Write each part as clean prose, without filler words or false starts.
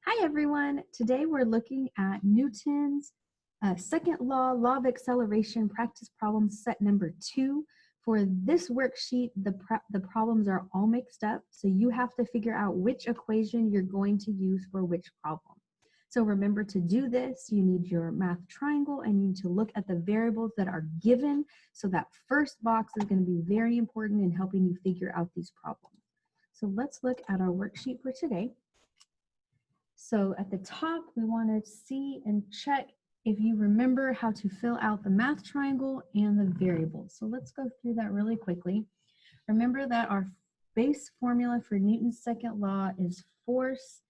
Hi everyone, today we're looking at Newton's second law of acceleration, practice problem set number 2. For this worksheet, the problems are all mixed up, so you have to figure out which equation you're going to use for which problem. So remember, to do this, you need your math triangle and you need to look at the variables that are given. So that first box is going to be very important in helping you figure out these problems. So let's look at our worksheet for today. So at the top, we want to see and check if you remember how to fill out the math triangle and the variables. So let's go through that really quickly. Remember that our base formula for Newton's second law is force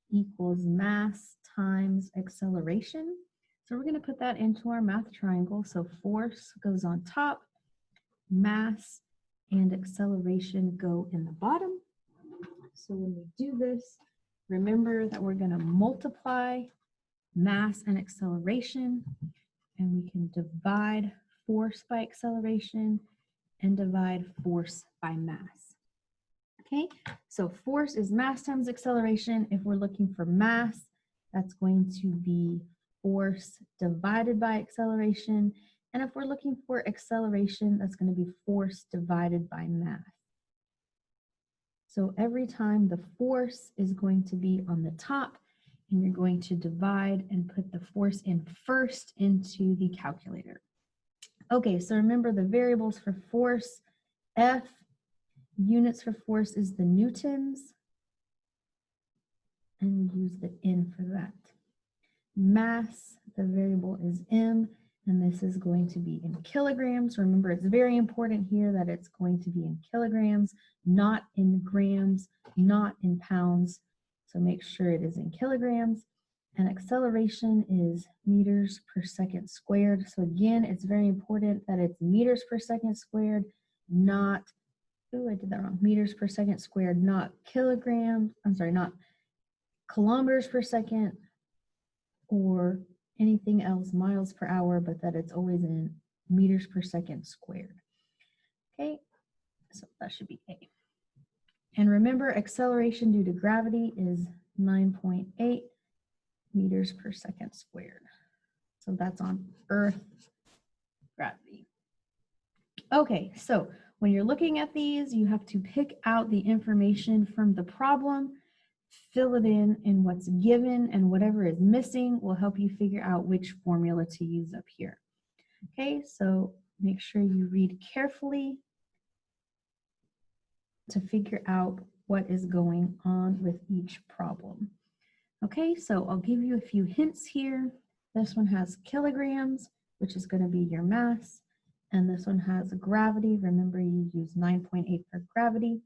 equals mass times acceleration. So we're going to put that into our math triangle. So force goes on top, mass and acceleration go in the bottom. So when we do this, remember that we're going to multiply mass and acceleration, and we can divide force by acceleration and divide force by mass. Okay, so force is mass times acceleration. If we're looking for mass, that's going to be force divided by acceleration. And if we're looking for acceleration, that's going to be force divided by mass. So every time the force is going to be on the top, and you're going to divide and put the force in first into the calculator. Okay, so remember the variables for force, F, units for force is the newtons, and we use the N for that. Mass, the variable is M, and this is going to be in kilograms. Remember, it's very important here that it's going to be in kilograms, not in grams, not in pounds. So make sure it is in kilograms. And acceleration is meters per second squared. So again, it's very important that it's meters per second squared, not, oh, I did that wrong, meters per second squared, not kilograms, I'm sorry, not kilometers per second or anything else, miles per hour, but that it's always in meters per second squared. Okay, so that should be A. And remember, acceleration due to gravity is 9.8 meters per second squared. So that's on Earth gravity. Okay, so when you're looking at these, you have to pick out the information from the problem, fill it in what's given, and whatever is missing will help you figure out which formula to use up here. Okay, so make sure you read carefully to figure out what is going on with each problem. Okay, so I'll give you a few hints here. This one has kilograms, which is going to be your mass, and this one has gravity. Remember, you use 9.8 for gravity,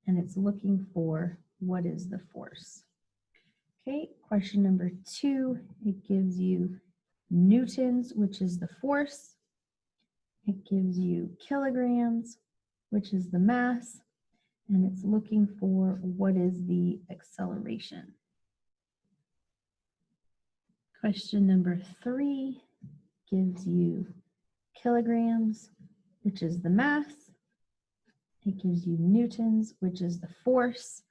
and it's looking for what is the force. Okay, question number 2, it gives you newtons, which is the force. It gives you kilograms, which is the mass, and it's looking for what is the acceleration. Question number 3 gives you kilograms, which is the mass. It gives you newtons, which is the force,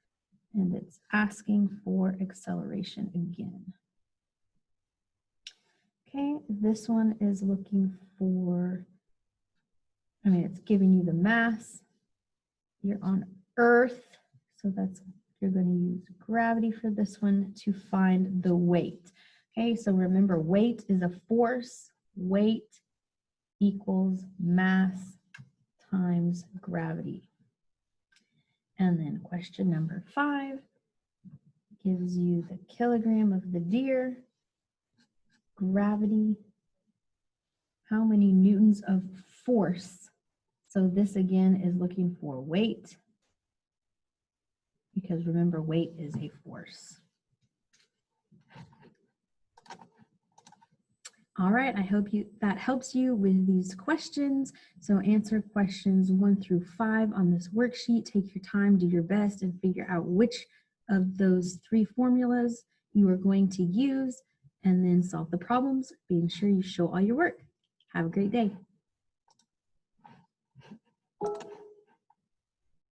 and it's asking for acceleration again. Okay, this one is looking for, it's giving you the mass. You're on Earth, so you're going to use gravity for this one to find the weight. Okay, so remember, weight is a force. Weight equals mass times gravity. And then question number 5 gives you the kilogram of the deer, gravity, how many newtons of force. So this again is looking for weight, because remember, weight is a force. All right, I hope that helps you with these questions. So answer questions 1 through 5 on this worksheet. Take your time, do your best, and figure out which of those 3 formulas you are going to use, and then solve the problems, being sure you show all your work. Have a great day.